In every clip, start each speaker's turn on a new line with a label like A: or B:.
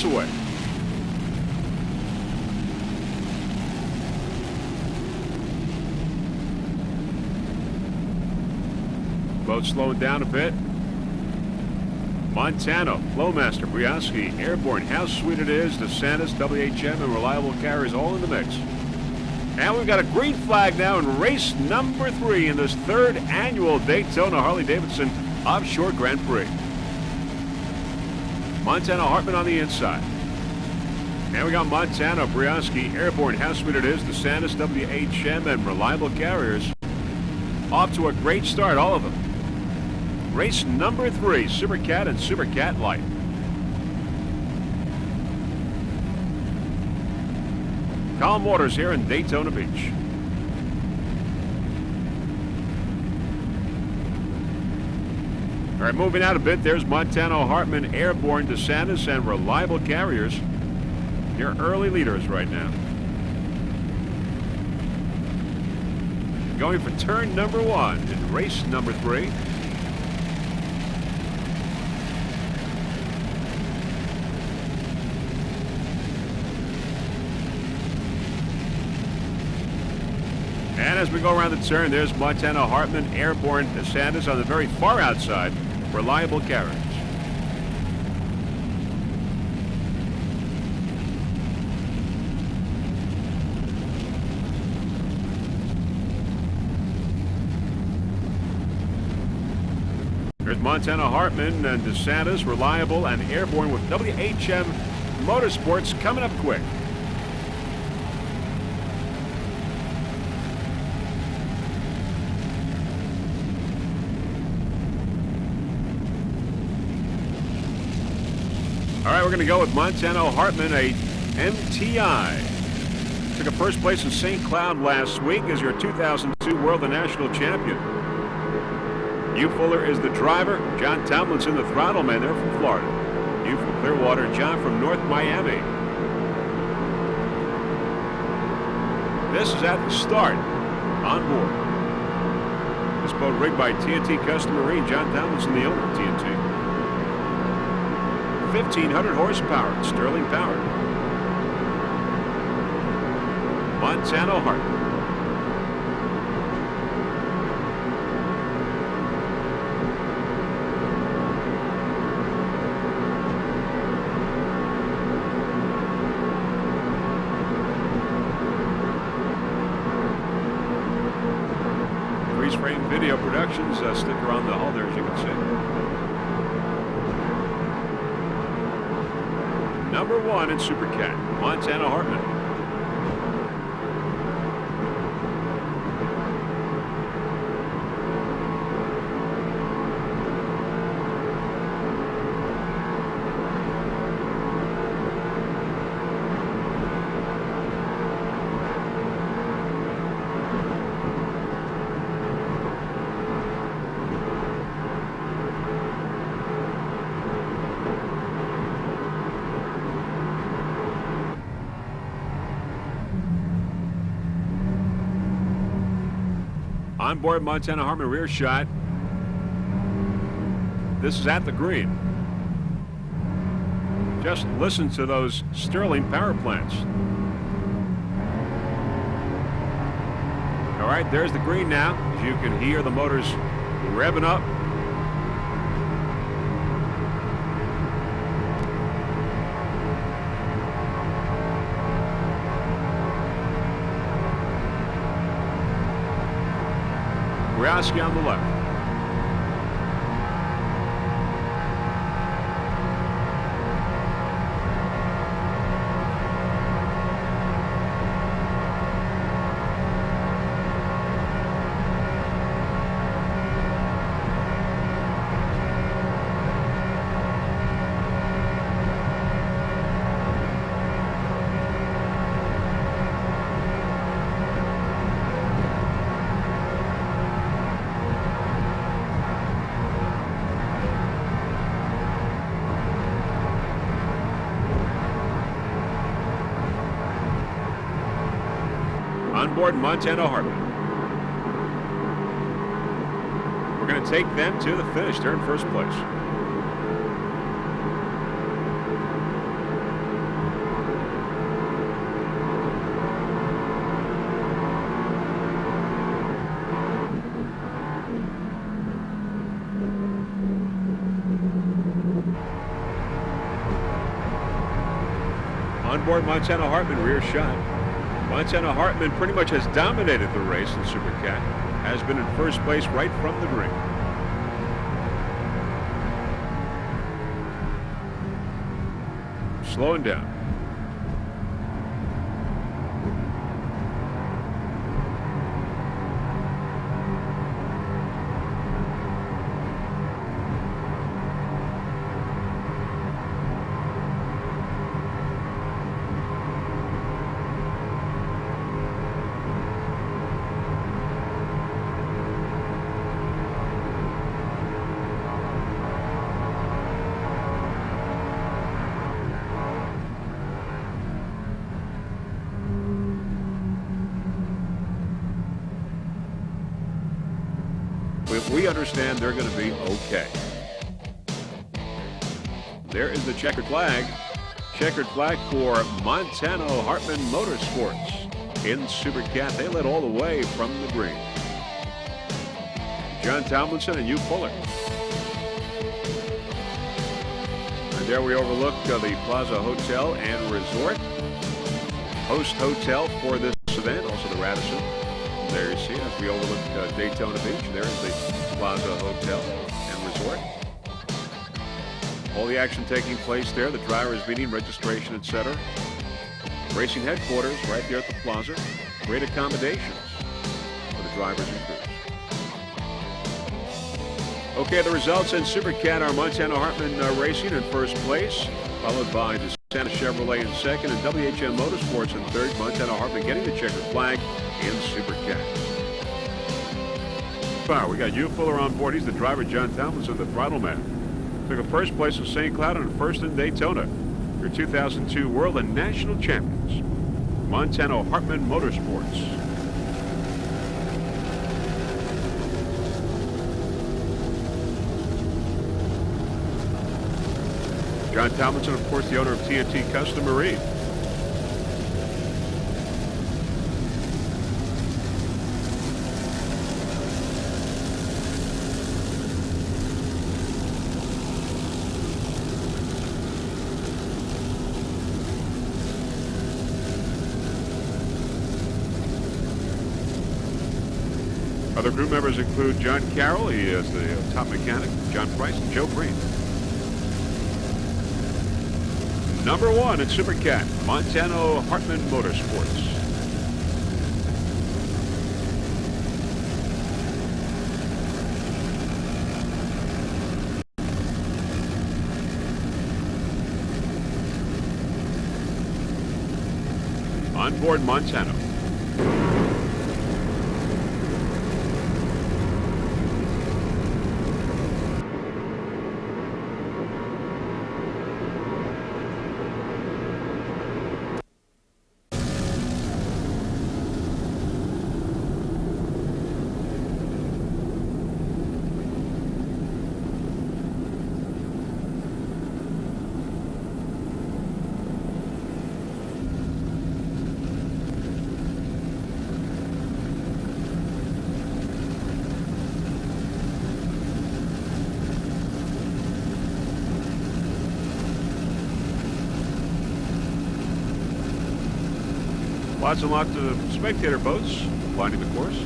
A: minutes away. Boat slowing down a bit. Montana, Flowmaster, Briosky, Airborne, How Sweet It Is, DeSantis, WHM, and Reliable Carriers all in the mix. And we've got a green flag now in race number 3 in this 3rd annual Daytona Harley-Davidson Offshore Grand Prix. Montana Hartman on the inside. And we got Montana, Briosky, Airborne, How Sweet It Is, DeSantis, WHM, and Reliable Carriers. Off to a great start, all of them. Race number 3, Super Cat and Super Cat Light. Calm waters here in Daytona Beach. All right, moving out a bit, there's Montana Hartman, Airborne, DeSantis, and Reliable Carriers. Your early leaders right now. Going for turn number 1 in race number 3. And as we go around the turn, there's Montana Hartman, Airborne, DeSantis on the very far outside, Reliable Carriers. There's Montana Hartman and DeSantis, Reliable, and Airborne with WHM Motorsports coming up quick. All right, we're going to go with Montana Hartman, a MTI. Took a first place in St. Cloud last week as your 2002 World and National Champion. Hugh Fuller is the driver. John Tomlinson, the throttle man there from Florida. Hugh from Clearwater, John from North Miami. This is at the start on board. This boat rigged by TNT Custom Marine. John Tomlinson, the owner of TNT. 1,500 horsepower, Sterling powered. Montana Hartman. Freeze frame video productions, sticker on the hull there, as you can see. Number 1 in Super Cat, Montana Hartman. On board Montana Hartman rear shot. This is at the green. Just listen to those Sterling power plants. All right, there's the green now. As you can hear the motors revving up. Briosky on the left. On board Montana Hartman. We're going to take them to the finish. They're in first place. Onboard Montana Hartman, rear shot. Montana Hartman pretty much has dominated the race in Super Cat. Has been in first place right from the green. Slowing down. We understand they're going to be okay. There is the checkered flag. Checkered flag for Montana Hartman Motorsports in Super Cat. They led all the way from the green. John Tomlinson and Hugh Fuller. And there we overlook the Plaza Hotel and Resort. Host hotel for this event, also the Radisson. There you see it as we overlook Daytona Beach. There is the Plaza Hotel and Resort. All the action taking place there, the drivers' meeting, registration, etc. Racing headquarters right there at the Plaza. Great accommodations for the drivers and crews. Okay, the results in Super Cat are Montana Hartman Racing in first place, followed by DeSantis Chevrolet in second, and WHM Motorsports in third. Montana Hartman getting the checkered flag in Super Cat. We got Hugh Fuller on board. He's the driver. John Tomlinson, the throttle man. Took a first place in St. Cloud and first in Daytona. Your 2002 World and National Champions, Montana Hartman Motorsports. John Tomlinson, of course, the owner of TNT Custom Marine. Other crew members include John Carroll, he is the top mechanic, John Price, and Joe Breen. Number one in Super Cat, Montana Hartman Motorsports. On board Montana. Lots and lots of spectator boats lining the course.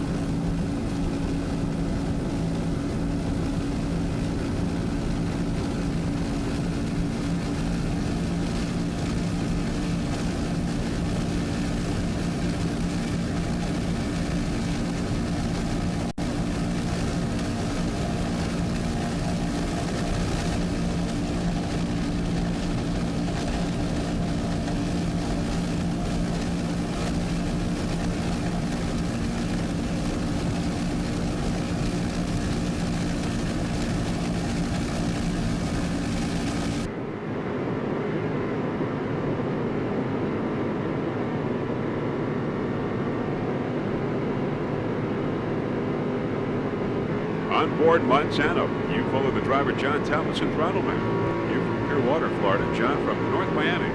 A: On board Montana, you follow the driver John Tomlinson, throttle man. You from Clearwater, Florida, John from North Miami.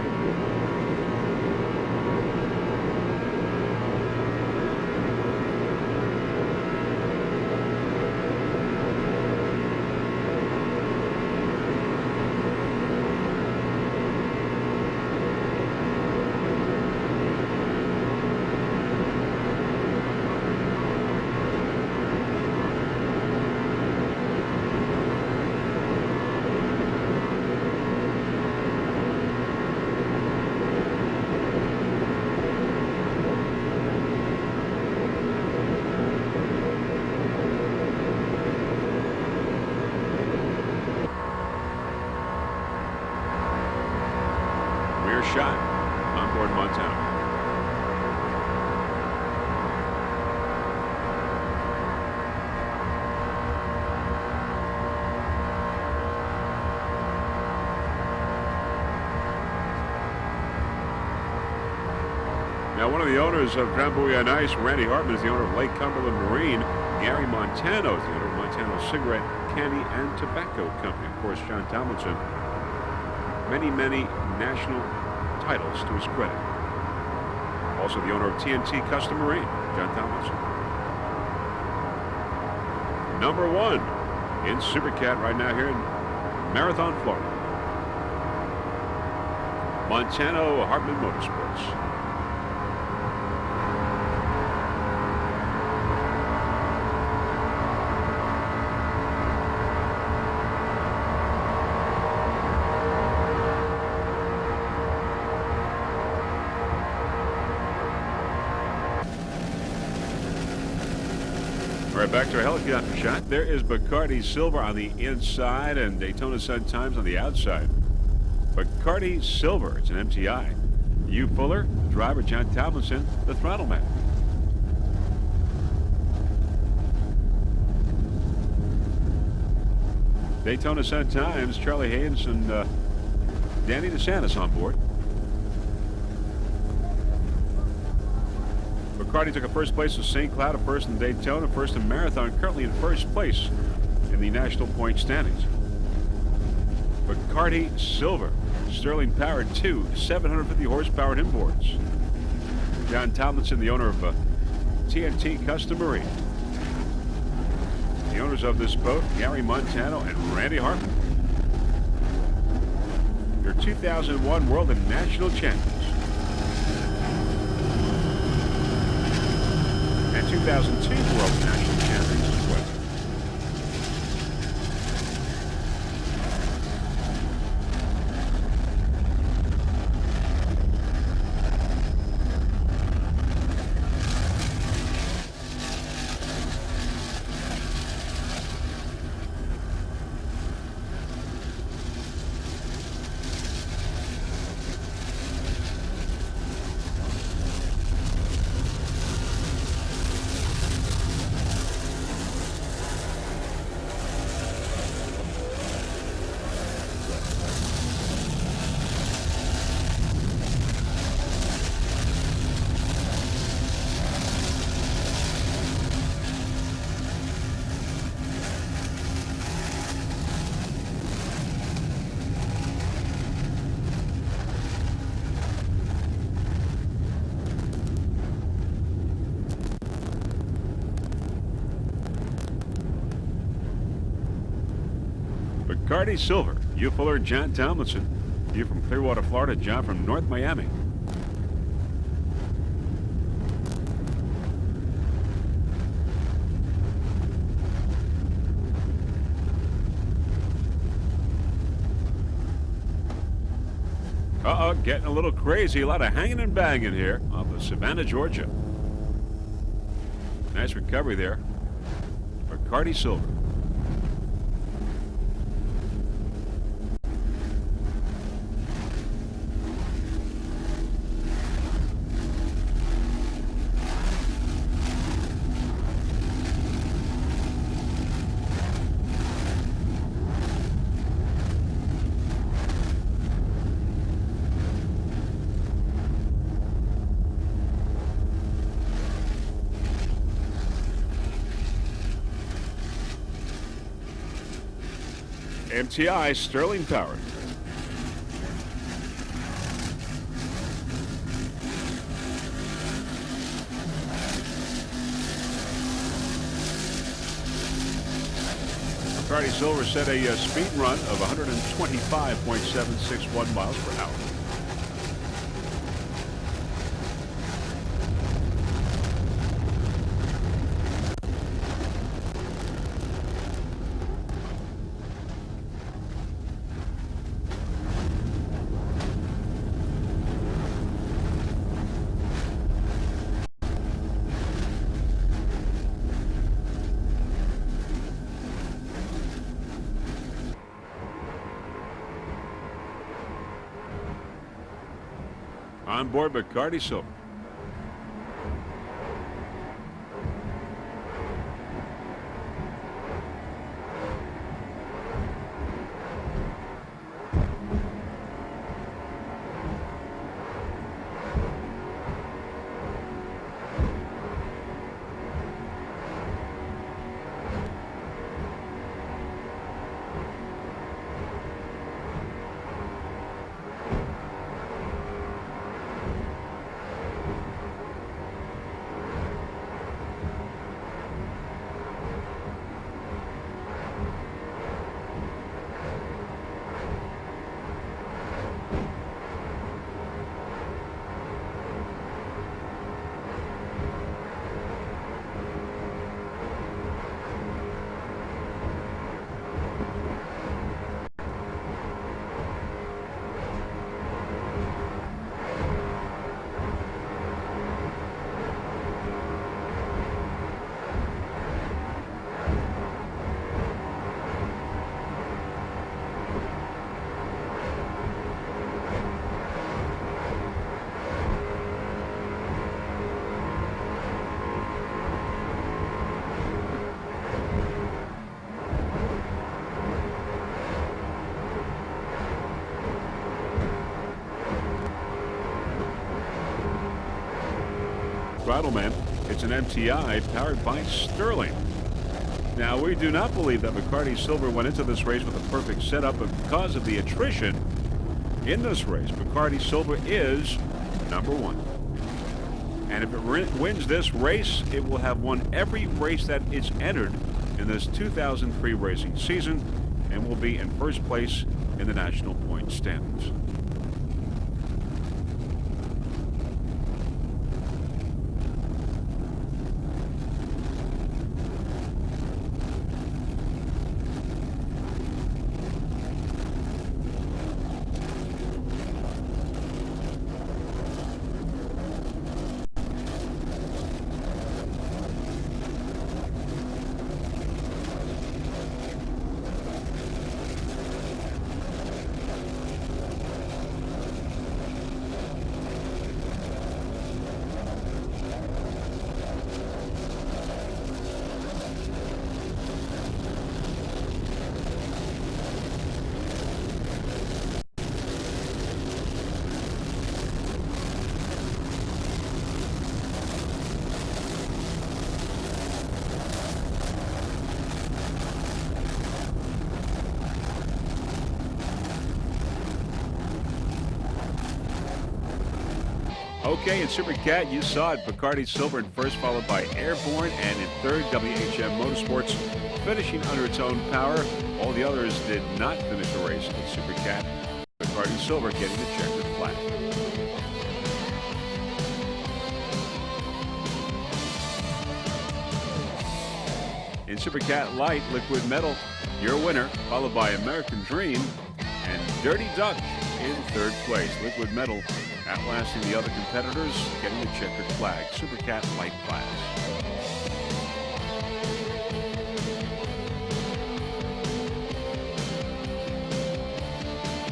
A: Now, one of the owners of Drambuie on Ice, Randy Hartman, is the owner of Lake Cumberland Marine. Gary Montano is the owner of Montano Cigarette, Candy, and Tobacco Company. Of course, John Tomlinson, many national titles to his credit. Also the owner of TNT Custom Marine, John Tomlinson. Number 1 in Supercat right now here in Marathon, Florida. Montano Hartman Motorsports. All right, back to our helicopter shot. There is Bacardi Silver on the inside and Daytona Sun Times on the outside. Bacardi Silver, it's an MTI. Hugh Fuller, the driver, John Tomlinson, the throttle man. Daytona Sun Times, Charlie Haynes and Danny DeSantis on board. Bacardi took a first place in St. Cloud, a first in Daytona, first in Marathon, currently in first place in the national point standings. Bacardi Silver, Sterling powered 2 750 horsepower inboards. John Tomlinson, the owner of TNT Custom Marine. The owners of this boat, Gary Montano and Randy Hartman. They're 2001 World and National Champions. And 2002 World National Champions as well. Bacardi Silver, Hugh Fuller and John Tomlinson. Hugh from Clearwater, Florida, John from North Miami. Getting a little crazy. A lot of hanging and banging here off of Savannah, Georgia. Nice recovery there. Bacardi Silver. MTI Sterling powered. Bacardi Silver set a speed run of 125.761 miles per hour. On board Bacardi Silver. Throttle Man. It's an MTI powered by Sterling. Now, we do not believe that Bacardi Silver went into this race with a perfect setup, but because of the attrition in this race, Bacardi Silver is number one. And if it wins this race, it will have won every race that it's entered in this 2003 racing season and will be in first place in the national point standings. Okay, in Super Cat, you saw it. Bacardi Silver in first, followed by Airborne, and in third, WHM Motorsports, finishing under its own power. All the others did not finish the race in Super Cat. Bacardi Silver getting the checkered flag. In Super Cat Light, Liquid Metal, your winner, followed by American Dream and Dirty Duck in third place. Liquid Metal outlasting the other competitors, getting the checkered flag. Super Cat Light class.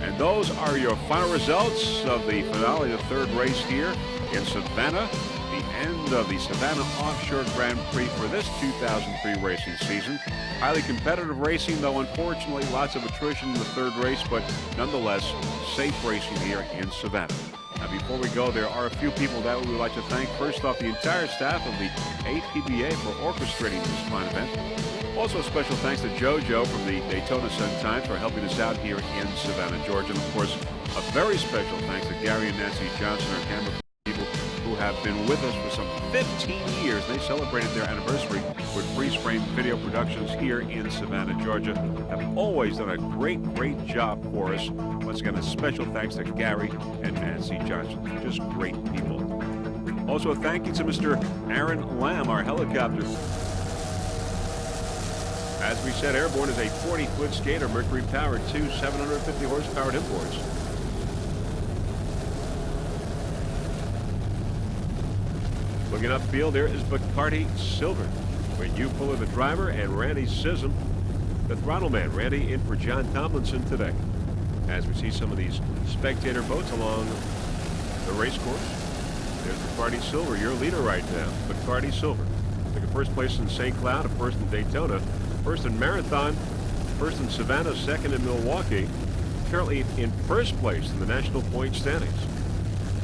A: And those are your final results of the finale of the third race here in Savannah. The end of the Savannah Offshore Grand Prix for this 2003 racing season. Highly competitive racing, though unfortunately lots of attrition in the third race, but nonetheless safe racing here in Savannah. Now, before we go, there are a few people that we would like to thank. First off, the entire staff of the APBA for orchestrating this fine event. Also, special thanks to JoJo from the Daytona Sun-Times for helping us out here in Savannah, Georgia. And, of course, a very special thanks to Gary and Nancy Johnson, our camera people, who have been with us for some 15 years. They celebrated their anniversary with freeze-frame video productions here in Savannah, Georgia. Have always done a great job for us. Once again, a special thanks to Gary and Nancy Johnson. Just great people. Also, a thank you to Mr. Aaron Lamb, our helicopter. As we said, Airborne is a 40-foot skater, Mercury-powered, two 750 horsepower imports. Looking upfield, there is Bacardi Silver, with you Fuller, the driver, and Randy Sissom, the throttle man. Randy in for John Tomlinson today. As we see some of these spectator boats along the race course, there's Bacardi Silver, your leader right now. Bacardi Silver took a first place in St. Cloud, a first in Daytona, first in Marathon, first in Savannah, second in Milwaukee. Currently in first place in the national point standings.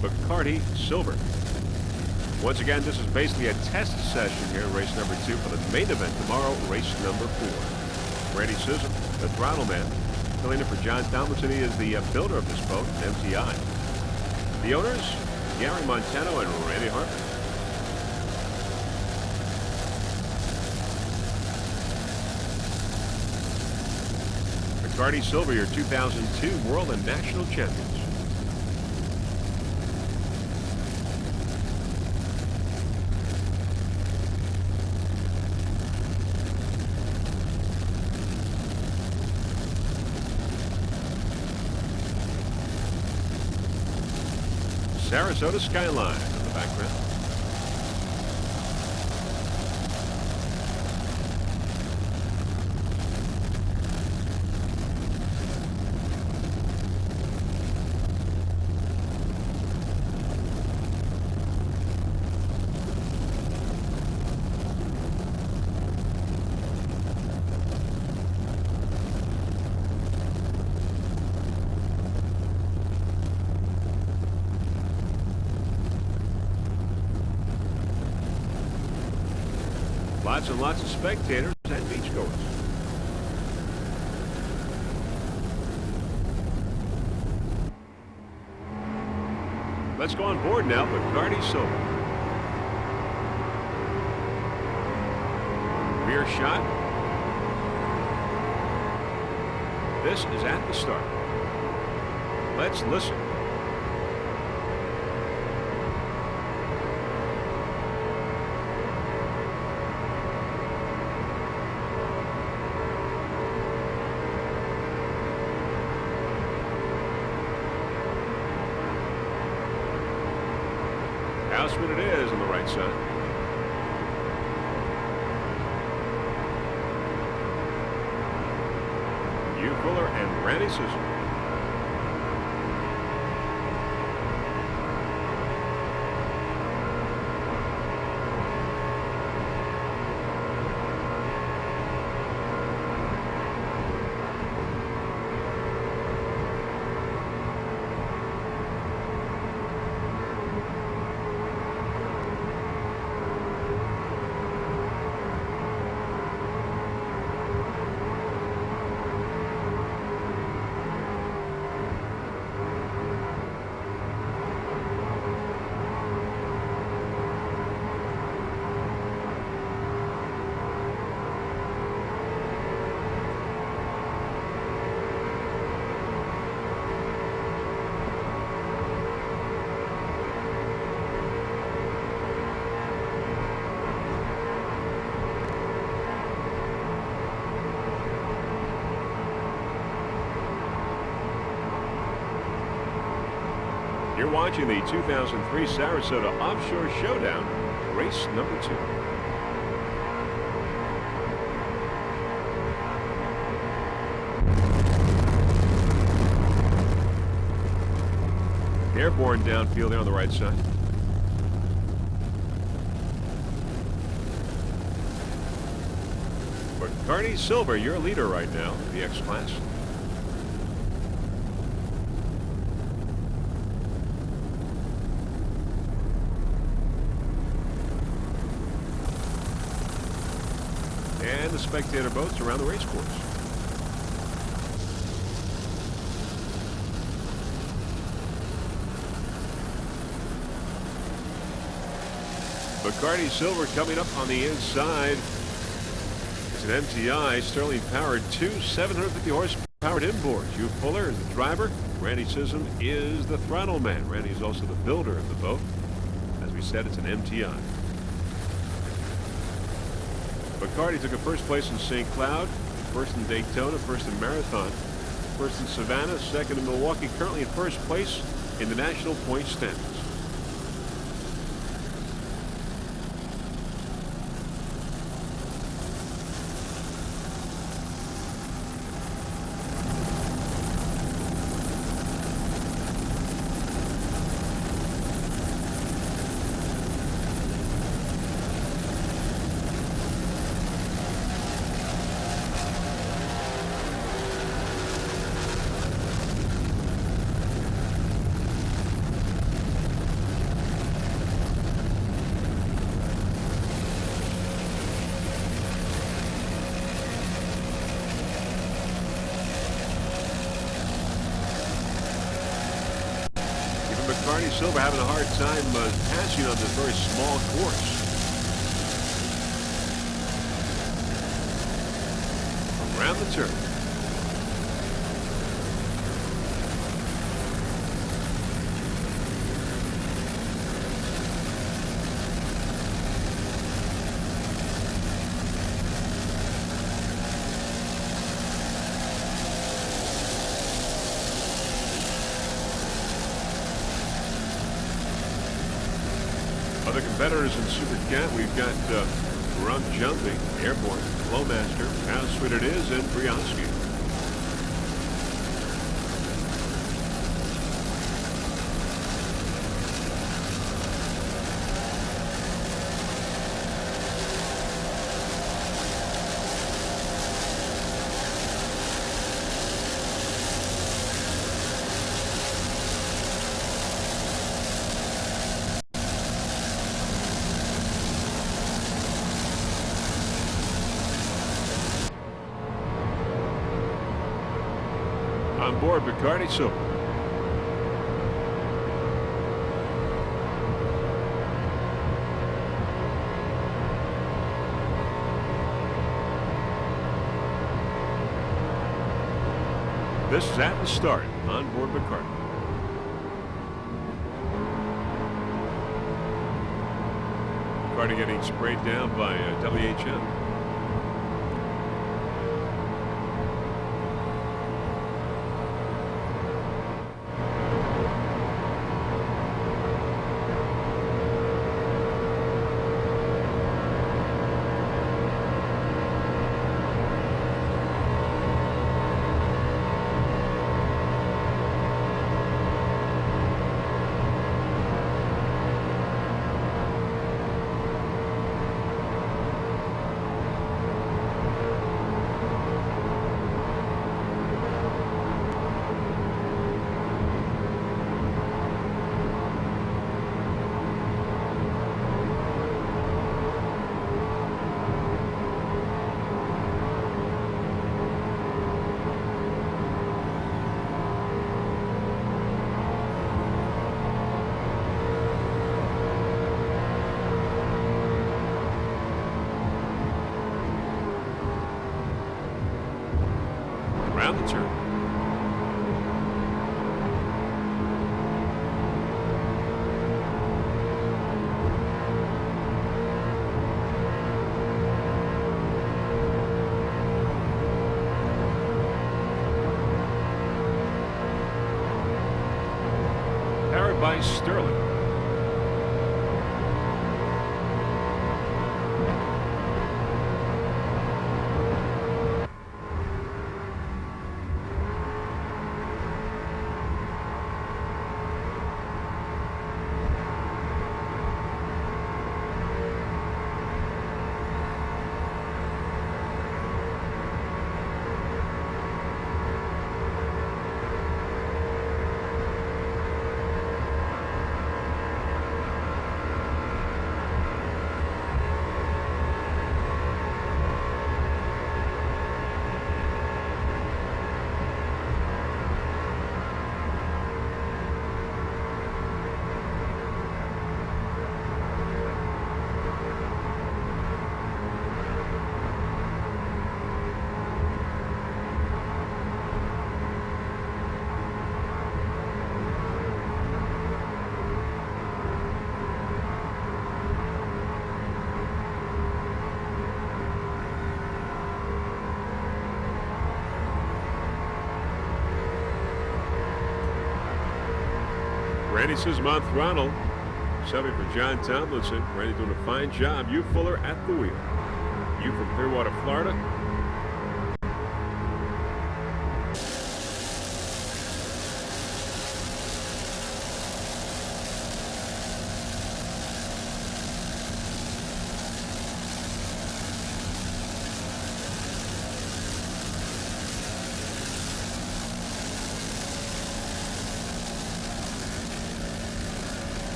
A: Bacardi Silver. Once again, this is basically a test session here, race number 2 for the main event tomorrow, race number 4. Randy Sissom, the throttle man, filling in for John Tomlinson. He is the builder of this boat, MTI. The owners, Gary Montano and Randy Harper. Bacardi Silver, your 2002 World and National Champions. Sarasota skyline in the background. Lots and lots of spectators and beachgoers. Let's go on board now, Bacardi Silver. Rear shot. This is at the start. Let's listen. Houseman it is on the right side. Hugh Fuller and Randy Sisson. You're watching the 2003 Sarasota Offshore Showdown, race number 2. Airborne downfield there on the right side. Bacardi Silver, your leader right now, the X-Class. And the spectator boats around the race course. Bacardi Silver coming up on the inside. It's an MTI Sterling powered 2 750 horsepower powered inboards. Hugh Fuller is the driver. Randy Sisson is the throttle man. Randy is also the builder of the boat. As we said, it's an MTI. Bacardi took a first place in St. Cloud, first in Daytona, first in Marathon, first in Savannah, second in Milwaukee, currently in first place in the national point standings. Bacardi Silver having a hard time passing on this very small course. Around the turn. Other competitors in Super Cat, we've got Grunt Jumping, Airborne, Flowmaster, Houseman it is, and Brianski. On board Bacardi Silver. This is at the start on board Bacardi. Bacardi getting sprayed down by WHM. Around the turn. Powered by Sterling. Randy says Month-Ronald, subbing for John Tomlinson. Randy doing a fine job. You Fuller at the wheel. You from Clearwater, Florida.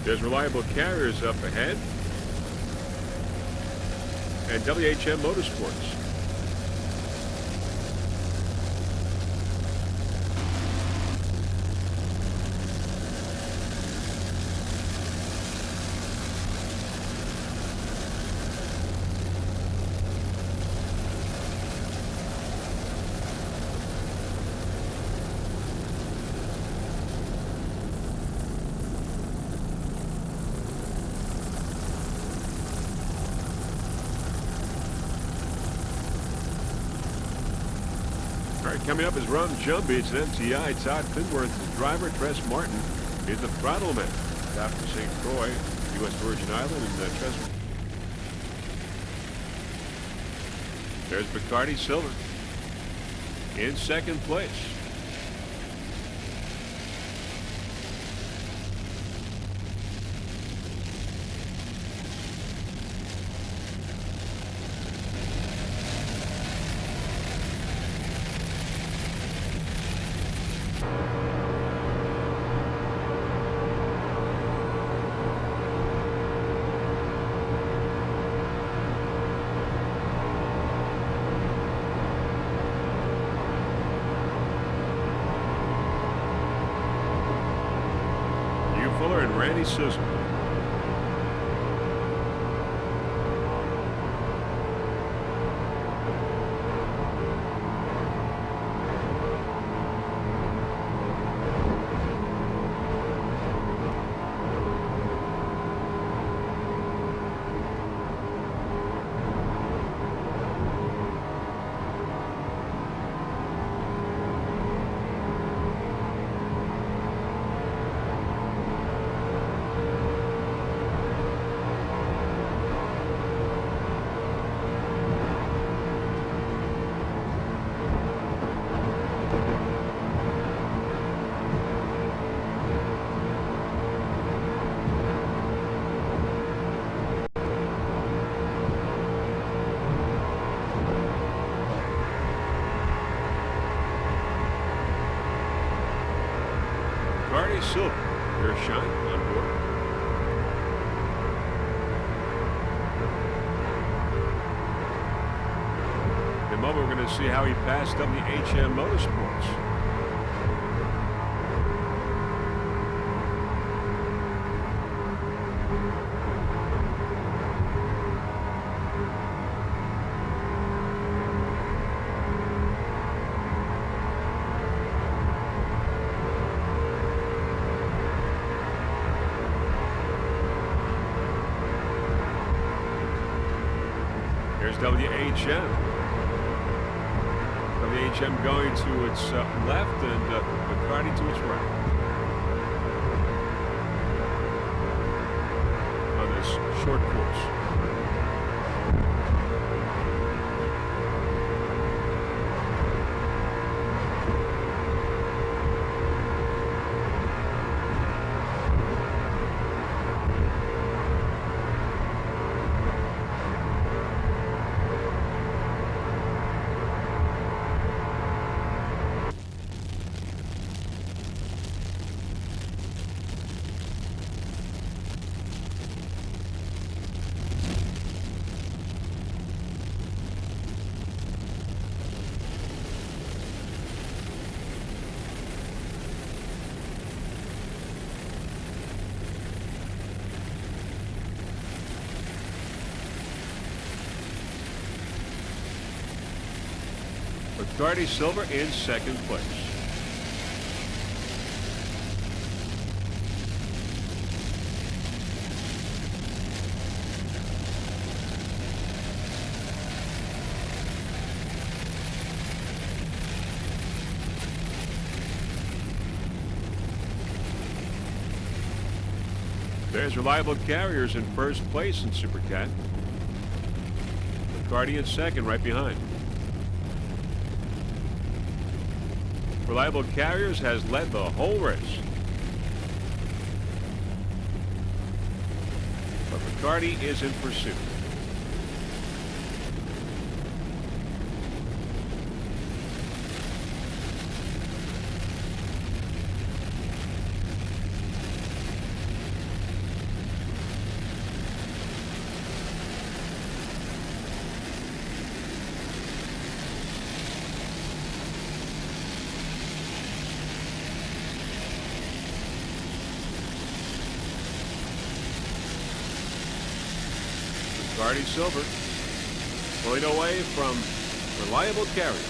A: There's Reliable Carriers up ahead. And WHM Motorsports. All right, coming up is Rum Jumbie. It's an MTI. Todd Finworth is the driver. Tress Martin is the throttle man. Stop for St. Croix, U.S. Virgin Island, and Tress. There's Bacardi Silver in second place. Fuller and Randy Sizzle. Bacardi Silver, their shine on board. In a moment, we're going to see how he passed WHM Motorsports. Here's WHM. WHM going to its left and Bacardi to its right. On this short course. Bacardi Silver in second place. There's Reliable Carriers in first place in Supercat. Bacardi in second, right behind. Reliable Carriers has led the whole race. But Bacardi is in pursuit. Bacardi Silver pulling away from Reliable Carriers.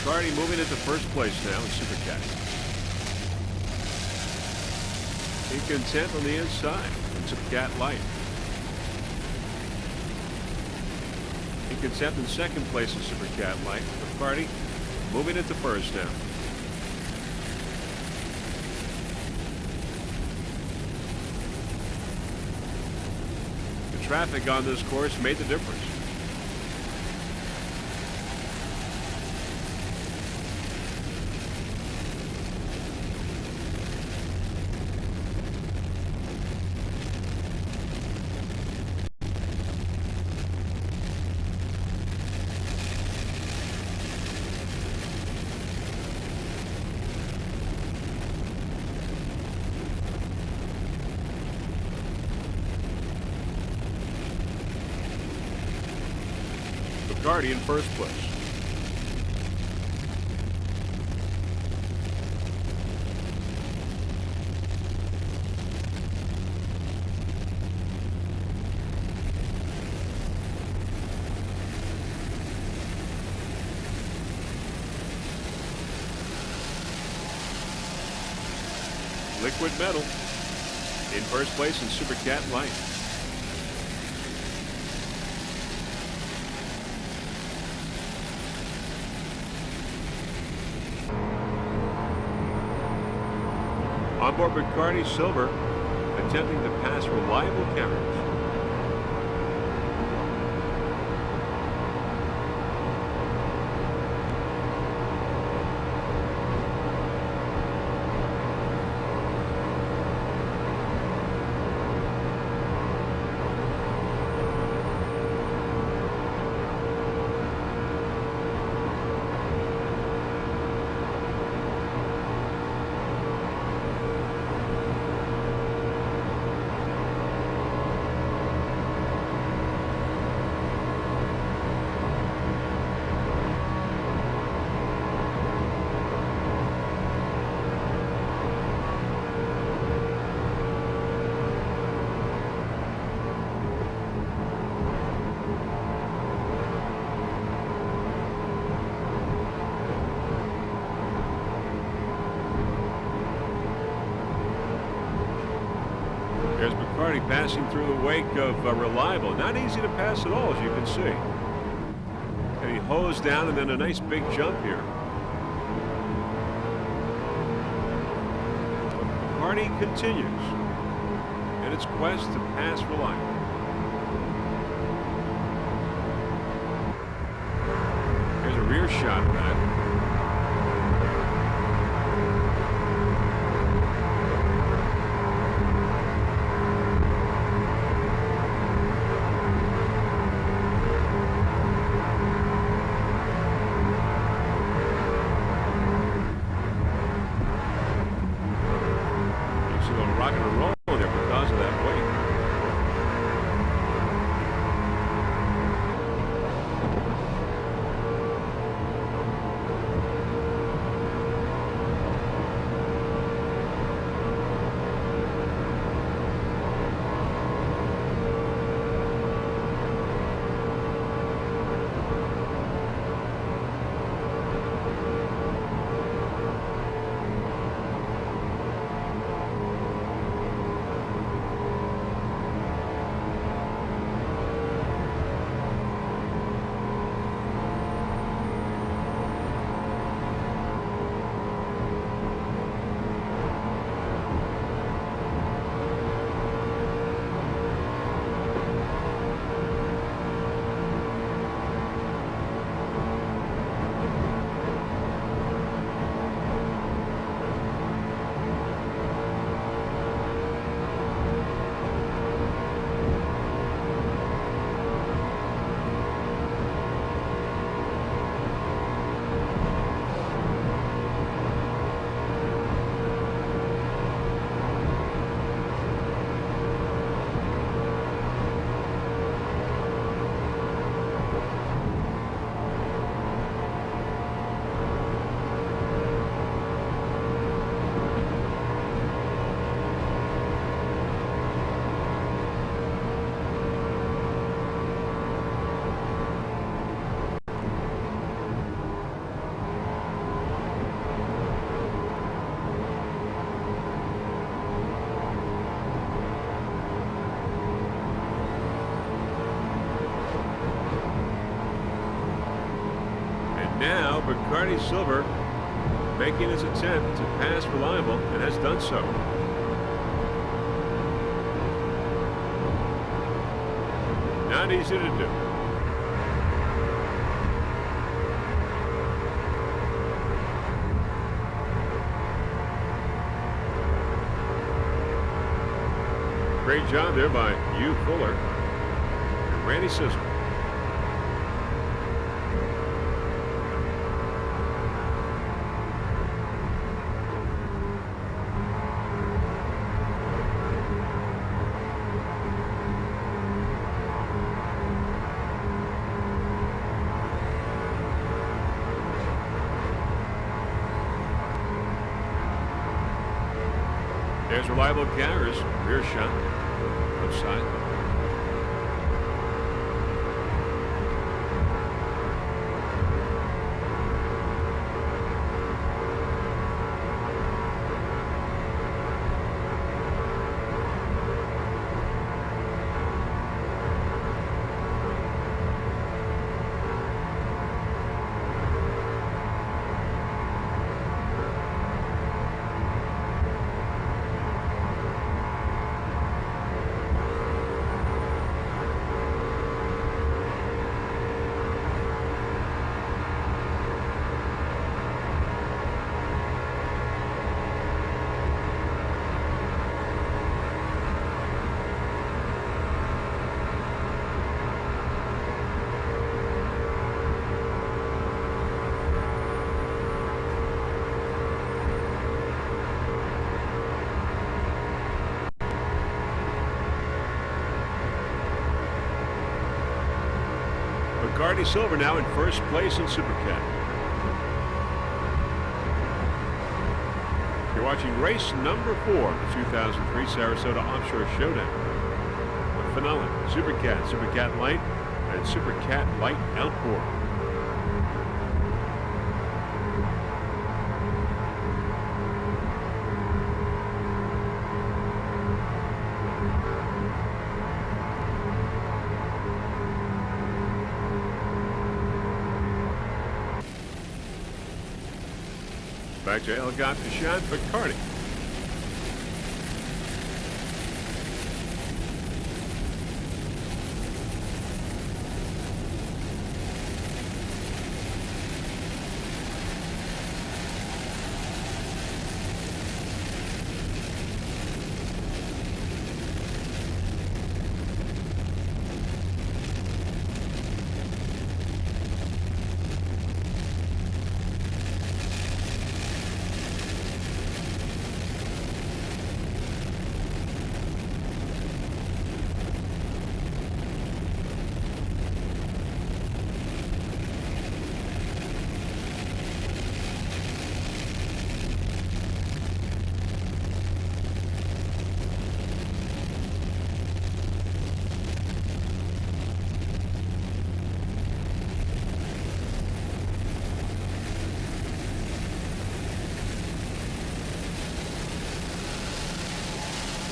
A: Bacardi moving into first place now in Supercat. Incontent on the inside in Supercat Light. Incontent in second place in Supercat Light. Bacardi moving into first now. Traffic on this course made the difference. Bacardi in first place. Liquid Metal in first place in Super Cat Light. Onboard Bacardi Silver, attempting to pass reliable carriers. There's Bacardi passing through the wake of Reliable. Not easy to pass at all, as you can see. And he hosed down and then a nice big jump here. Bacardi continues in its quest to pass Reliable. Here's a rear shot of that. Rock and roll there because of that weight. Now Bacardi Silver making its attempt to pass Reliable and has done so. Not easy to do. Great job there by Hugh Fuller and Randy Siskel. There's Reliable Carriers, rear shot, outside. Bacardi Silver now in first place in Super Cat. You're watching race number 4 of the 2003 Sarasota Offshore Showdown. The finale, Super Cat Light, and Super Cat Light Outboard. Back to El Gatachan, Bacardi.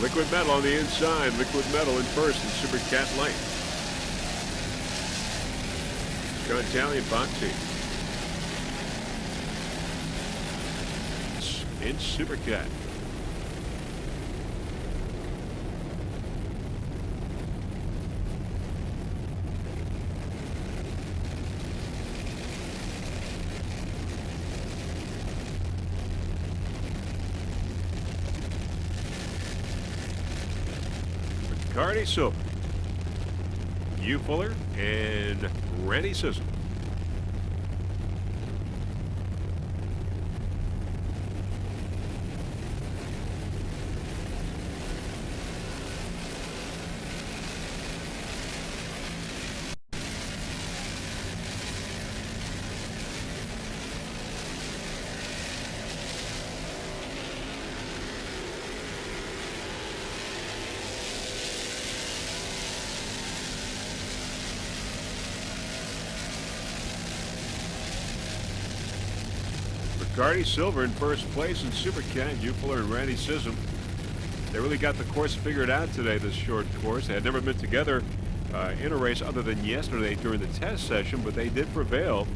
A: Liquid Metal on the inside. Liquid Metal in first in Super Cat Light. Go Italian Boxy. In Super Cat. Bacardi Silver, Hugh Fuller, and Randy Sisson. Bacardi Silver in first place in Super Cat, Hugh Fuller and Randy Sisson. They really got the course figured out today, this short course. They had never been together in a race other than yesterday during the test session, but they did prevail,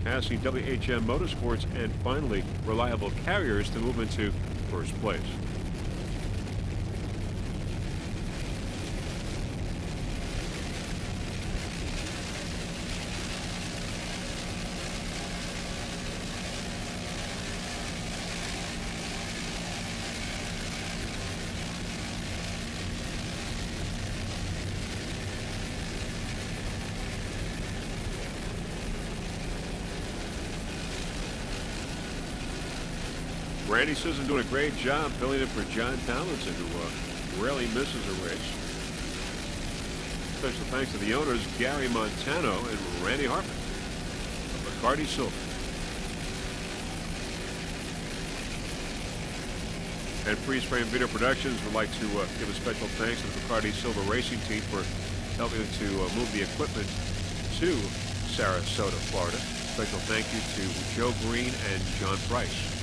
A: passing WHM Motorsports and finally Reliable Carriers to move into first place. Randy Sisson doing a great job filling in for John Townsend, who rarely misses a race. Special thanks to the owners, Gary Montano and Randy Harper of Bacardi Silver. And Freeze Frame Video Productions would like to give a special thanks to the Bacardi Silver Racing Team for helping to move the equipment to Sarasota, Florida. Special thank you to Joe Green and John Price.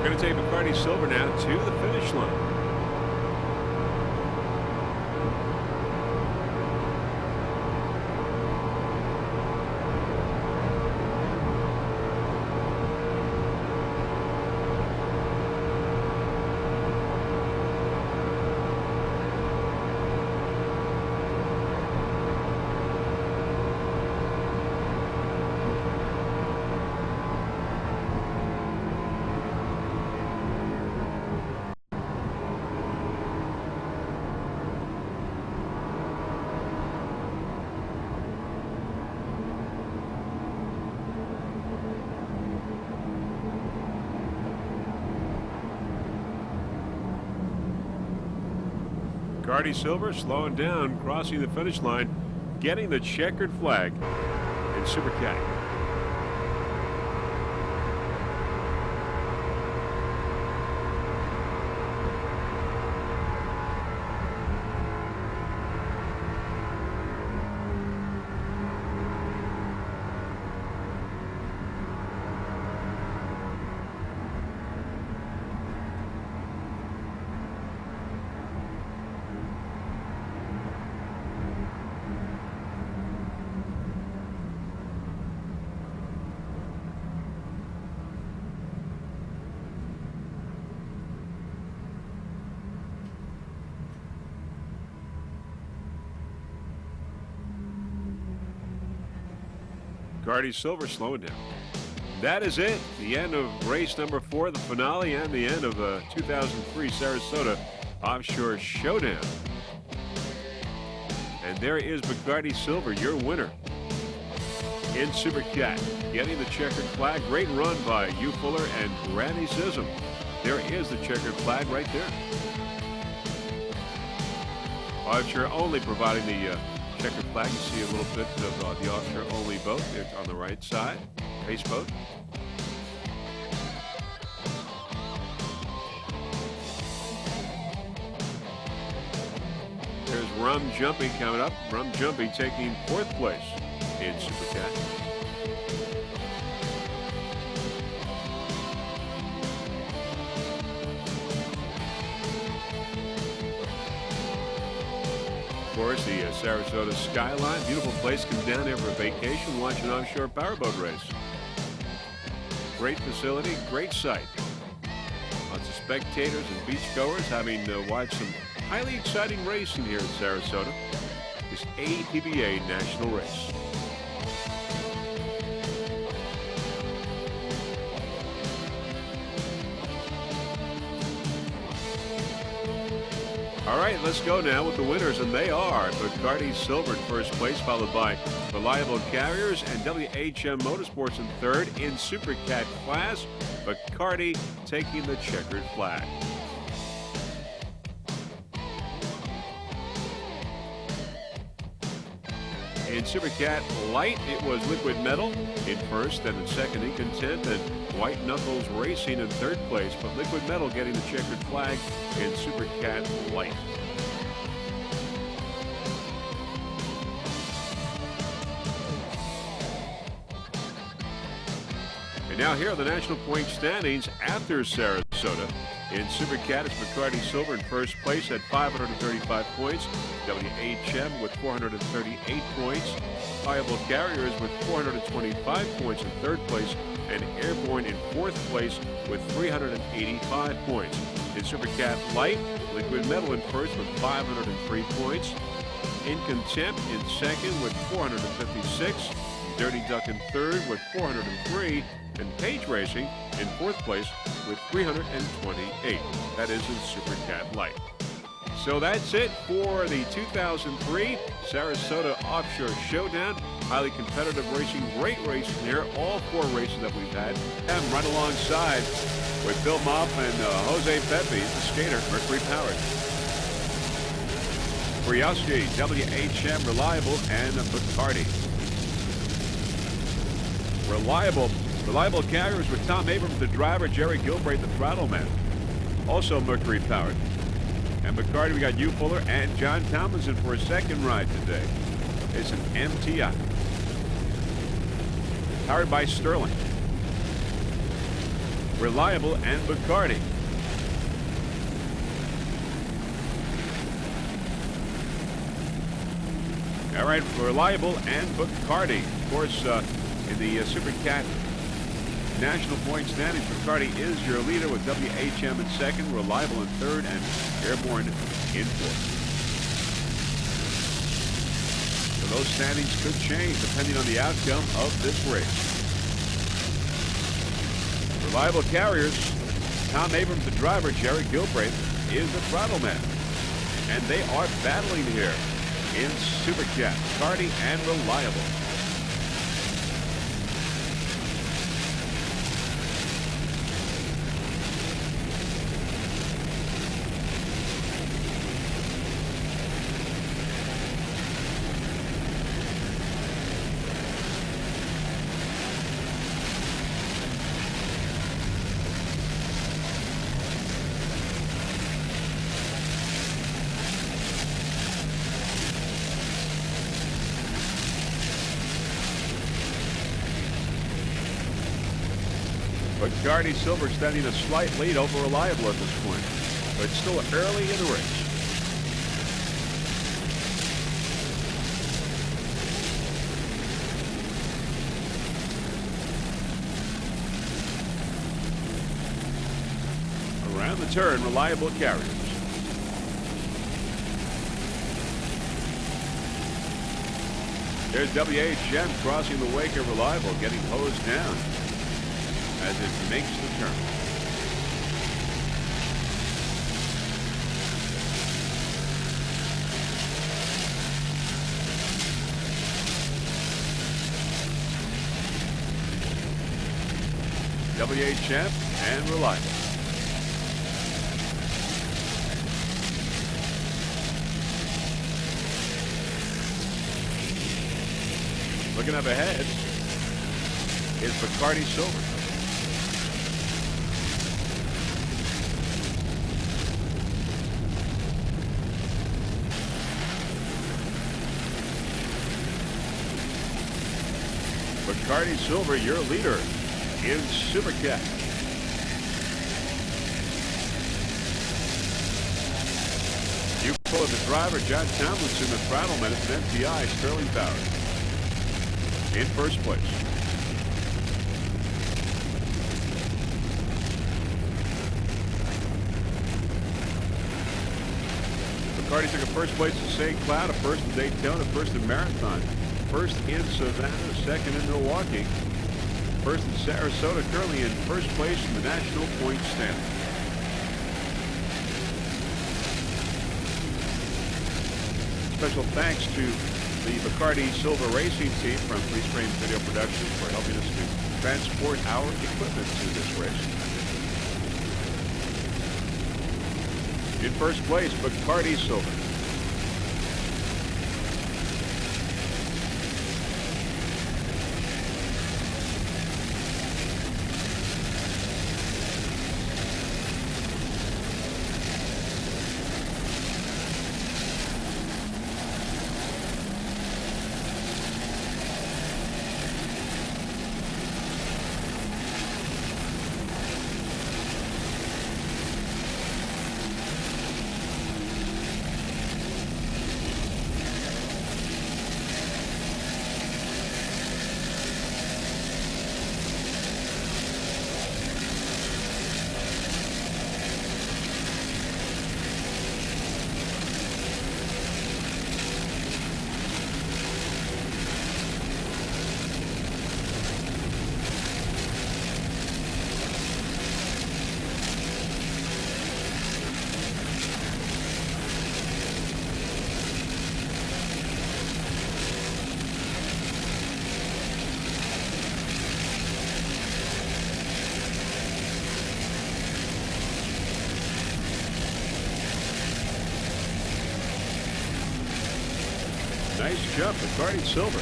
A: We're going to take Bacardi Silver now to the finish line. Bacardi Silver slowing down, crossing the finish line, getting the checkered flag in Super Cat. Bacardi Silver slowing down. That is it. The end of race number 4, the finale, and the end of the 2003 Sarasota Offshore Showdown. And there is Bacardi Silver, your winner in Super Cat, getting the checkered flag. Great run by Hugh Fuller and Randy Sissom. There is the checkered flag right there. Offshore only providing the checkered flag. You see a little bit of the offshore only boat there on the right side, race boat. There's Rum Jumpy coming up. Rum Jumpy taking 4th place in Super Cat. Of course, the Sarasota skyline, beautiful place. Come down there for a vacation, watch an offshore powerboat race. Great facility, great site. Lots of spectators and beachgoers having watched some highly exciting racing here in Sarasota. This APBA national race. All right, let's go now with the winners, and they are Bacardi Silver in 1st place, followed by Reliable Carriers and WHM Motorsports in 3rd. In Super Cat class, Bacardi taking the checkered flag. In Super Cat Light, it was Liquid Metal in 1st, and in 2nd in content, and White Knuckles Racing in 3rd place, but Liquid Metal getting the checkered flag in Super Cat Light. And now here are the national point standings after Sarasota. In Super Cat, it's Bacardi Silver in 1st place at 535 points. WHM with 438 points. Reliable Carriers with 425 points in 3rd place. And Airborne in 4th place with 385 points. In Super Cat Light, Liquid Metal in 1st with 503 points. In Contempt in 2nd with 456. Dirty Duck in 3rd with 403. And Page Racing in 4th place with 328. That is in Super Cat Light. So that's it for the 2003 Sarasota Offshore Showdown. Highly competitive racing, great racing here. All 4 races that we've had. And right alongside with Bill Mopp and Jose Pepe, the skater, Mercury Powered. Briowski, WHM Reliable, and Bacardi. Reliable Carriers with Tom Abrams, the driver, Jerry Gilbreth, the throttle man. Also Mercury Powered. And Bacardi, we got Hugh Fuller and John Tomlinson for a 2nd ride today. It's an MTI. Powered by Sterling. Reliable, and Bacardi. All right, Reliable and Bacardi. Of course, in the Super Cat National Point Standings, Bacardi is your leader with WHM in second, Reliable in third, and Airborne in fourth. So those standings could change depending on the outcome of this race. Reliable Carriers, Tom Abrams, the driver, Jerry Gilbreth is the throttle man. And they are battling here in Super Cat, Bacardi and Reliable. Bacardi Silver extending a slight lead over Reliable at this point, but it's still early in the race. Around the turn, Reliable Carriers. There's WHM crossing the wake of Reliable, getting hosed down as it makes the turn. WHM and Reliable. Looking up ahead is Bacardi Silver. Bacardi Silver, your leader in Super Cat. You pull the driver, John Tomlinson, the throttleman at an MPI, Sterling Power, in first place. Bacardi took a first place in St. Cloud, a first in Daytona, a first in Marathon, first in Savannah, second in Milwaukee, first in Sarasota, currently in first place in the National Point Standing. Special thanks to the Bacardi Silver Racing team from Freeze Frame Video Production for helping us to transport our equipment to this race. In first place, Bacardi Silver. Nice jump, Bacardi Silver.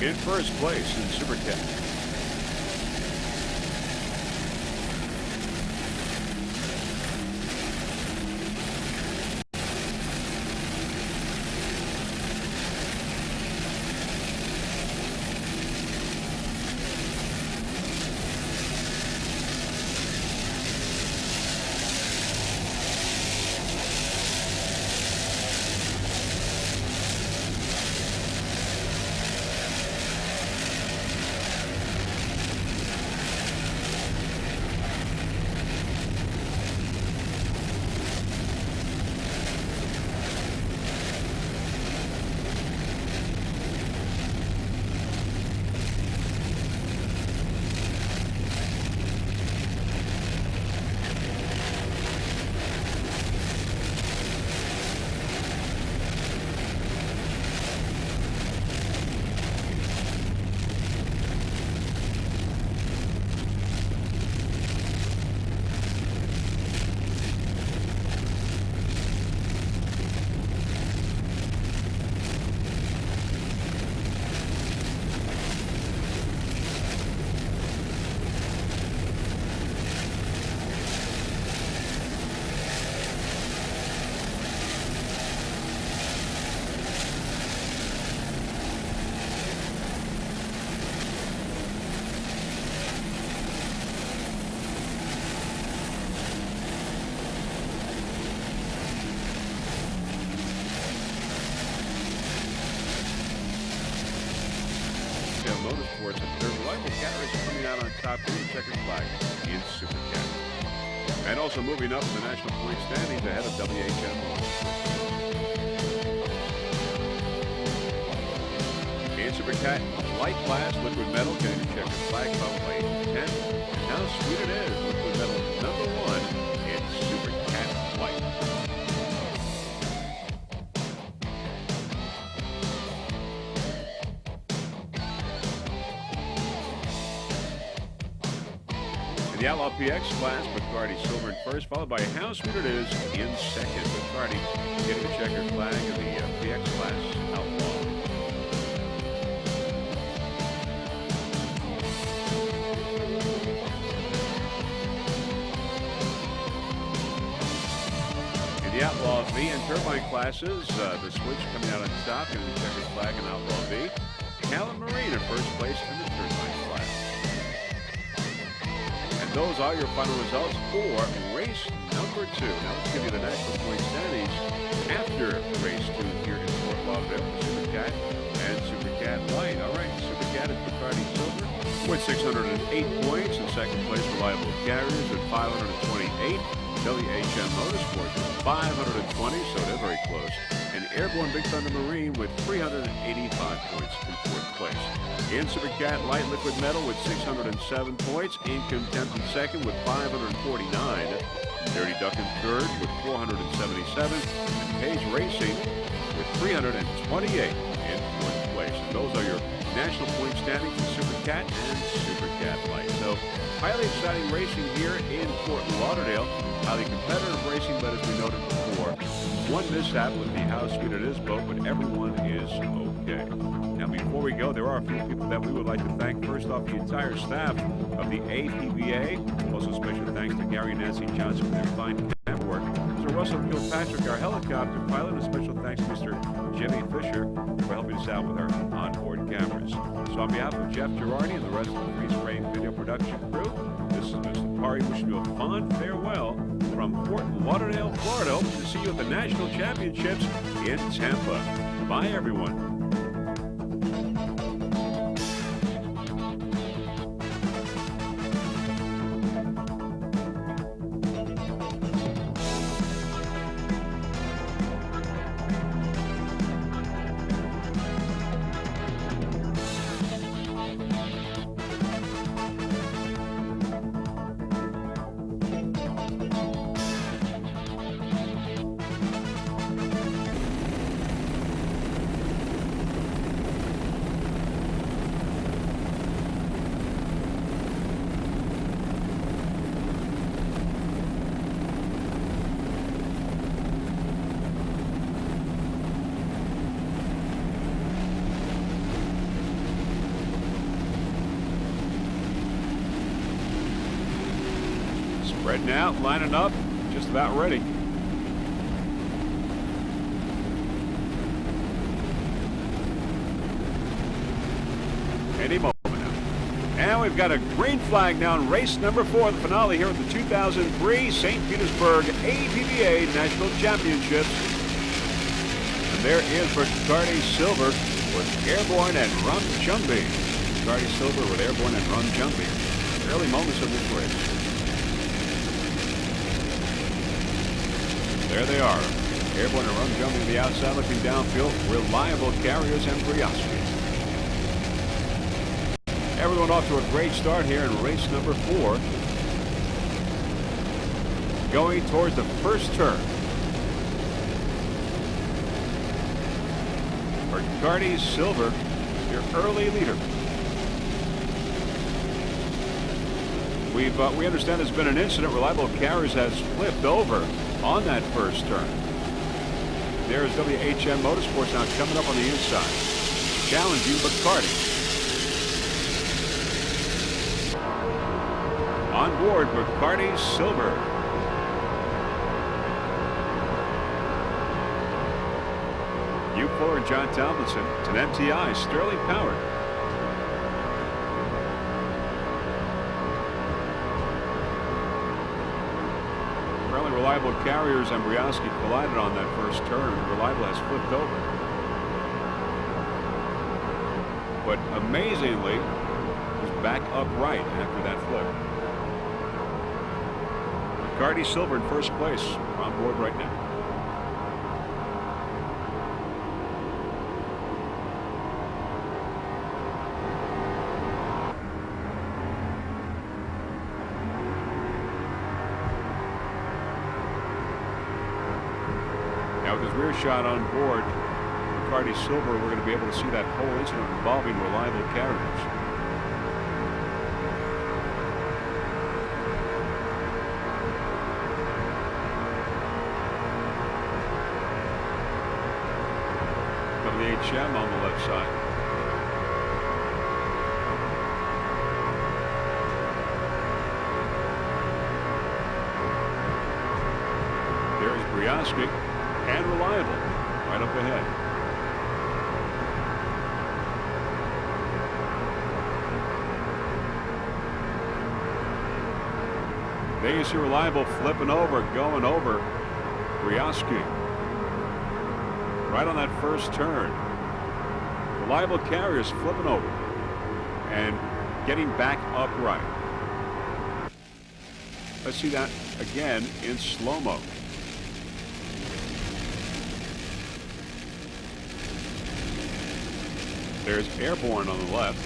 A: in first place in Super Cat. Motorsports, and their reliable carriers coming out on top in the checkered flag in Super Cat. And also moving up in the national point standings ahead of WHM. In Super Cat light class, liquid metal getting the checkered flag followed by 10. And how sweet it is, liquid metal #1 in Super Cat light. The Outlaw PX class, Bacardi silver in first, followed by How Sweet It Is in second. Bacardi getting the checkered flag of the PX class Outlaw. In the Outlaw V and Turbine classes, the switch coming out on top, getting the checkered flag in Outlaw V. Callum Marine in first place in the Turbine class. Those are your final results for race number 2. Now let's give you the national point standings after race 2 here in Fort Lauderdale for Super Cat and Super Cat Light. All right, Super Cat is Bacardi Silver with 608 points. In second place, Reliable Carriers at 528. WHM Motorsports with 520, so they're very close. And Airborne Big Thunder Marine with 385 points in fourth place. In Super Cat Light Liquid Metal with 607 points. In Contempt in second with 549. Dirty Duck in third with 477. And Page Racing with 328 in fourth place. And those are your national point standings in Super Cat and Super Cat Light. So highly exciting racing here in Fort Lauderdale. Highly competitive racing, but as we noted before, one mishap with the How Sweet It Is boat, but everyone is okay. Now, before we go, there are a few people that we would like to thank. First off, the entire staff of the APBA. Also, special thanks to Gary and Nancy Johnson for their fine camera work. Mr. Russell Kilpatrick, our helicopter pilot, and special thanks to Mr. Jimmy Fisher for helping us out with our onboard cameras. So, on behalf of Jeff Girardi and the rest of the Freeze Frame video production crew, this is Mr. Parry wishing you a fond farewell from Fort Lauderdale, Florida. Hope to see you at the National Championships in Tampa. Bye, everyone. Spreading out, lining up, just about ready. Any moment now. And we've got a green flag now in race number 4, the finale here at the 2003 St. Petersburg APBA National Championships. And there is Bacardi Silver with Airborne and Rum Jumbie. Bacardi Silver with Airborne and Rum Jumbie. Early moments of this race. There they are. Airborne and Rum Jumbie to the outside looking downfield. Reliable Carriers and Briosky. Everyone off to a great start here in race number 4. Going towards the first turn. Bacardi Silver, your early leader. We understand there's been an incident. Reliable Carriers has flipped over on that first turn. There's WHM Motorsports now coming up on the inside, challenging Bacardi. On board, Bacardi Silver. U4 and John Tomlinson. It's an MTI, Sterling powered. Fairly Reliable Carriers and Briosky collided on that first turn. Reliable has flipped over. But amazingly, was back upright after that flip. Bacardi Silver in first place. We're on board right now. Now with his rear shot on board, Bacardi Silver, we're going to be able to see that whole incident involving Reliable Carriers. WHM on the left side. There's Briosky and Reliable right up ahead. There you see Reliable flipping over, going over Briosky. Right on that first turn. Reliable Carriers flipping over and getting back upright. Let's see that again in slow-mo. There's Airborne on the left.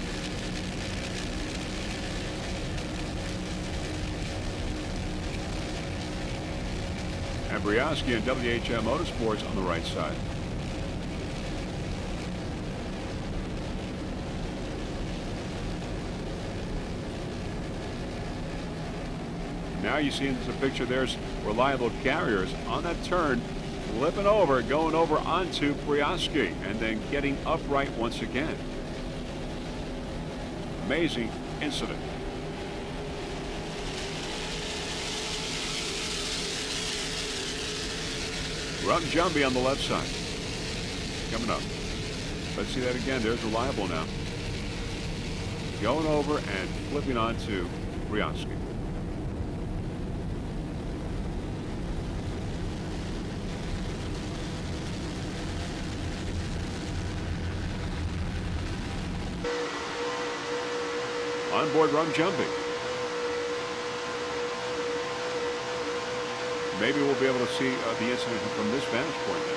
A: And Briosky and WHM Motorsports on the right side. Now you see in the picture, there's Reliable Carriers on that turn, flipping over, going over onto Briosky, and then getting upright once again. Amazing incident. Rum Jumbie on the left side. Coming up. Let's see that again. There's Reliable now. Going over and flipping onto Briosky. On board Rum Jumbie. Maybe we'll be able to see the incident from this vantage point now.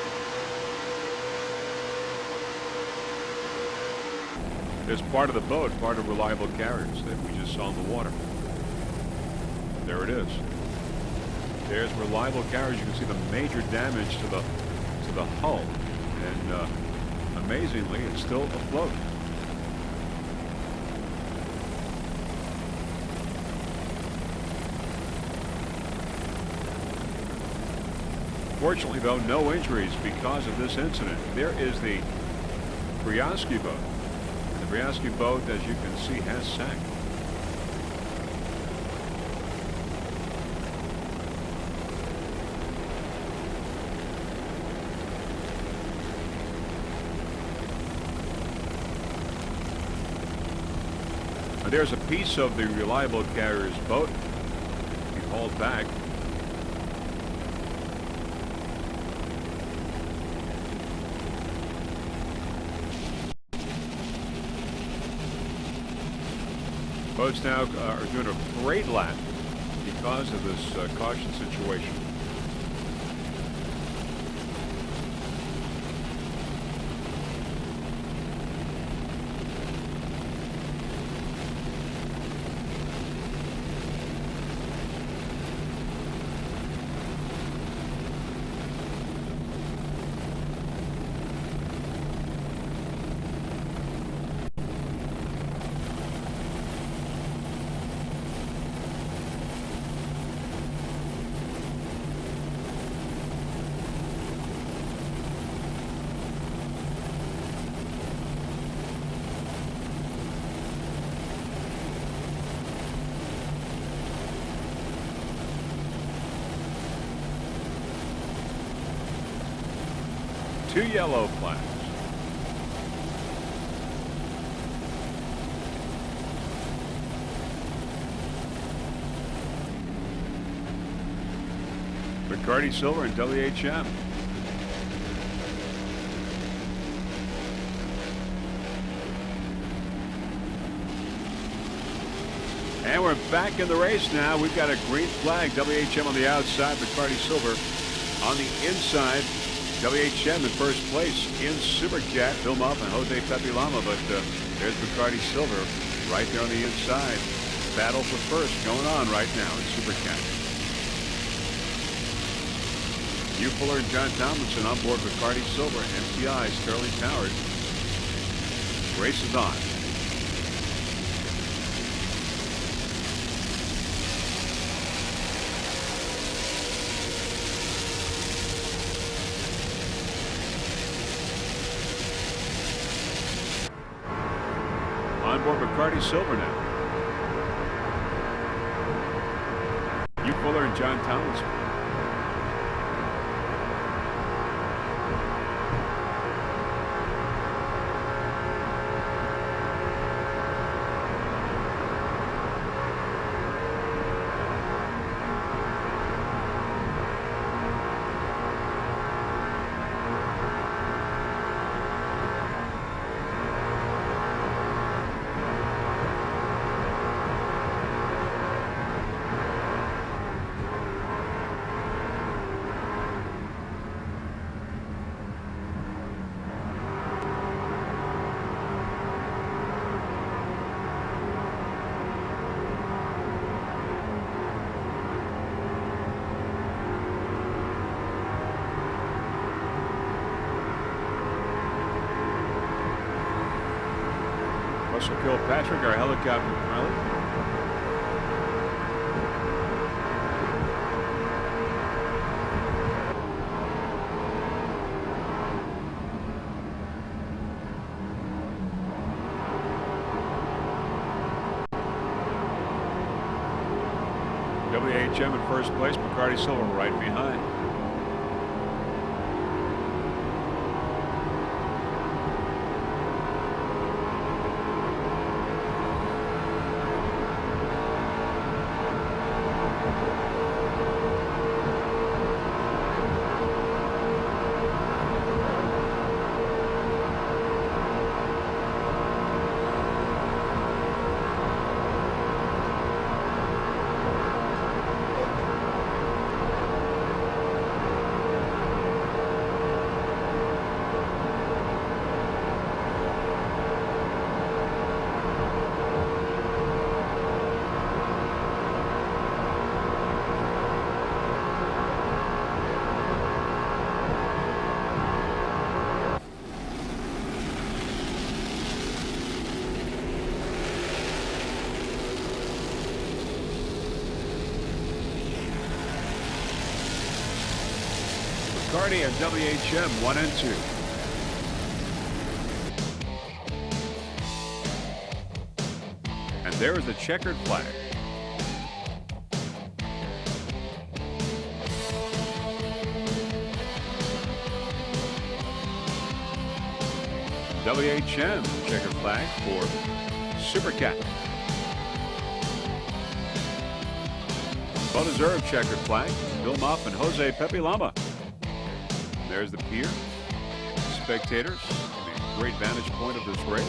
A: There's part of the boat, part of Reliable Carriers that we just saw in the water. There it is. There's Reliable Carriers. You can see the major damage to the hull, and amazingly, it's still afloat. Fortunately, though, no injuries because of this incident. There is the Briosky boat. And the Briosky boat, as you can see, has sank. There's a piece of the Reliable Carriers boat. He hauled back. Boats now are doing a great lap because of this caution situation. Two yellow flags. Bacardi Silver and WHM. And we're back in the race now. We've got a green flag. WHM on the outside, Bacardi Silver on the inside. WHM in first place in Super Cat, Bill Muff and Jose Pepe Lama, but there's Bacardi Silver right there on the inside. Battle for first going on right now in Super Cat. Hugh Fuller and John Tomlinson on board Bacardi Silver, MTI Sterling powered. Race is on. On board Bacardi Silver now. Hugh Fuller and John Tomlinson. Russell Kilpatrick, our helicopter pilot. WHM in first place, Bacardi Silver right behind. Bacardi and WHM 1 and 2. And there is the checkered flag. WHM checkered flag for Super Cat. Well-deserved checkered flag. Bill Muff and Jose Pepe Lama. There's the pier. Spectators. A great vantage point of this race.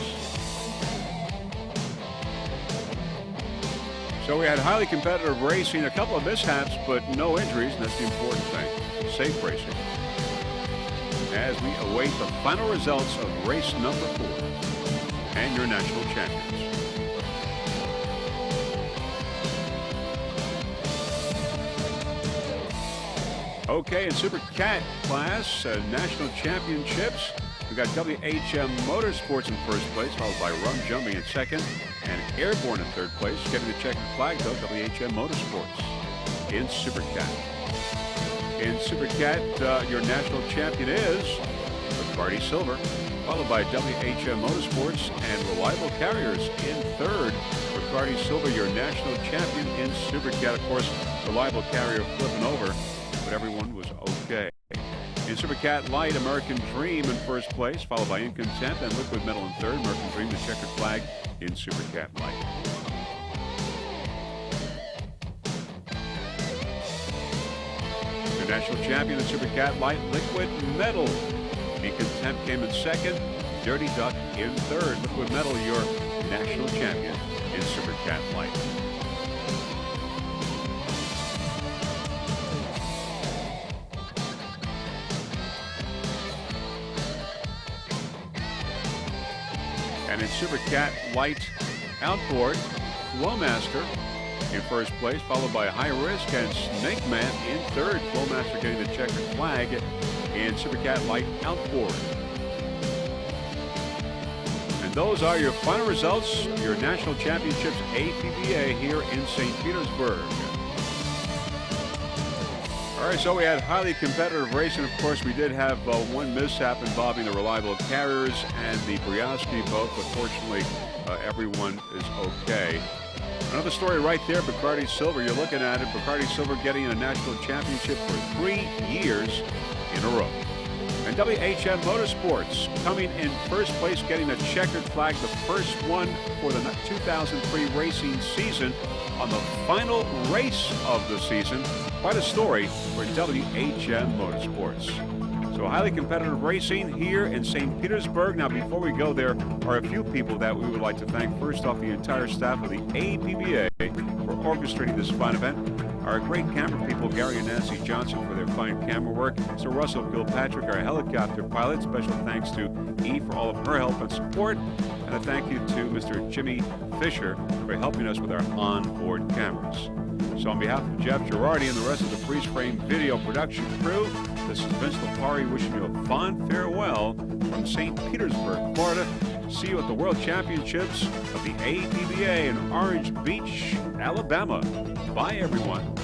A: So we had highly competitive racing, a couple of mishaps, but no injuries, and that's the important thing. Safe racing. As we await the final results of race number 4 and your national champions. Okay, in Super Cat class, national championships, we got WHM Motorsports in first place, followed by Rum Jumping in second, and Airborne in third place. Getting the checkered flag, though, WHM Motorsports in Super Cat. In Super Cat, your national champion is Bacardi Silver, followed by WHM Motorsports and Reliable Carriers in third. Bacardi Silver, your national champion in Super Cat. Of course, Reliable Carrier flipping over, but everyone was okay. In Super Cat Light, American Dream in first place, followed by Incontent and Liquid Metal in third. American Dream, the checkered flag in Super Cat Light. Your national champion in Super Cat Light, Liquid Metal. Incontent came in second. Dirty Duck in third. Liquid Metal, your national champion in Super Cat Light. And in Super Cat Light Outboard, Flowmaster in first place, followed by High Risk and Snake Man in third. Flowmaster getting the checkered flag in Super Cat Light Outboard. And those are your final results, your National Championships APBA here in St. Petersburg. All right, so we had highly competitive racing. Of course, we did have one mishap involving the Reliable Carriers and the Briosky boat, but fortunately, everyone is okay. Another story right there, Bacardi Silver. You're looking at it, Bacardi Silver getting a national championship for 3 years in a row. And WHM Motorsports coming in first place, getting a checkered flag, the first one for the 2003 racing season on the final race of the season. Quite a story for WHM Motorsports. So highly competitive racing here in St. Petersburg. Now, before we go, there are a few people that we would like to thank. First off, the entire staff of the APBA for orchestrating this fine event. Our great camera people, Gary and Nancy Johnson, for their fine camera work. Mr. Russell Kilpatrick, our helicopter pilot. Special thanks to Eve for all of her help and support. And a thank you to Mr. Jimmy Fisher for helping us with our onboard cameras. So on behalf of Jeff Girardi and the rest of the Freeze Frame video production crew, this is Vince Lipari wishing you a fond farewell from St. Petersburg, Florida. See you at the World Championships of the APBA in Orange Beach, Alabama. Bye, everyone.